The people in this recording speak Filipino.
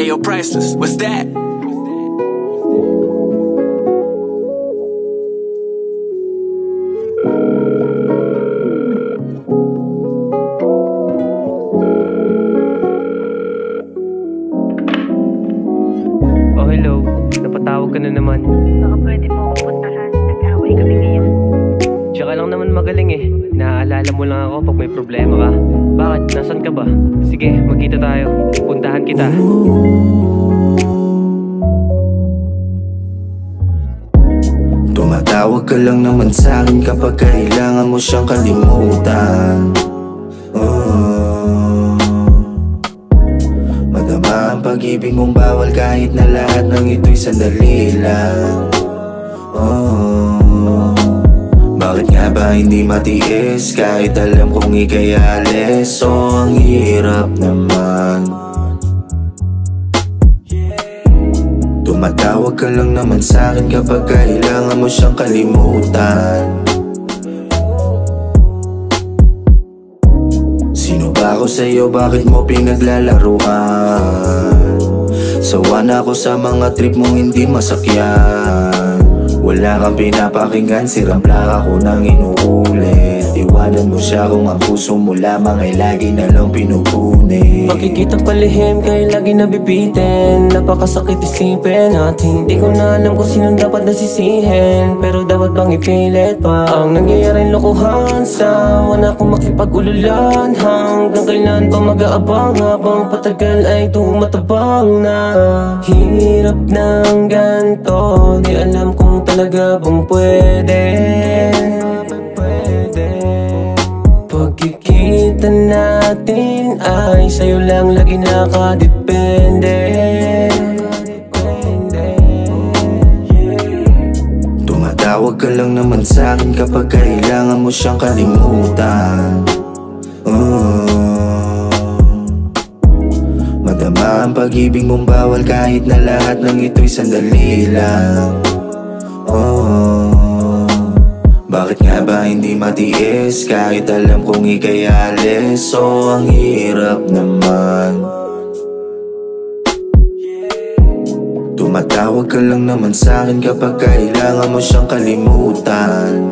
Ayo, Priceless, what's that? Oh, hello. Napatawag ka na naman. Baka pwede mo akong puntahan. Nag-away kami ngayon. Tsaka lang naman magaling eh. Naaalala mo lang ako pag may problema ka. Bakit? Nasaan ka ba? Sige, magkita tayo. Puntahan kita. Tumatawag ka lang naman sa'kin kapag kailangan mo siyang kalimutan. Madama ang pag-ibig mong bawal kahit na lahat ng ito'y sandali lang. Bakit nga ba hindi matiis kahit alam kong ika'y alis? Ang hirap naman. Tumatawag ka lang naman sa'kin kapag kailangan mo siyang kalimutan. Sino ba ako sa'yo? Bakit mo pinaglalaruan? Sawa na ako sa mga trip mong hindi masakyan. Wala kang pinapakinggan, sirang plaka ko nang inuulit. Iwanan mo siya kung ang puso mo lamang ay lagi na lang pinupunin. Makikitang palihim kaya lagi nabibitin. Napakasakit isipin at hindi ko na alam kung sinong dapat nasisihin. Pero dapat bang ipilit pa ang nangyayaring lokohan? Sawa na akong makipag-ululan. Hanggang kailan pa mag-aabang habang patagal ay tumatabang na. Hirap ng ganto, di alam kung talaga bang pwede. Pagkikita natin ay sa'yo lang lagi nakadepende. Tumatawag ka lang naman sa'kin kapag kailangan mo siyang kalimutan. Madama ang pag-ibig mong bawal kahit na lahat ng ito'y sandali lang. Bakit nga ba hindi matiis kahit alam kong ika'y alis? Ang hirap naman. Tumatawag ka lang naman sa'kin kapag kailangan mo siyang kalimutan.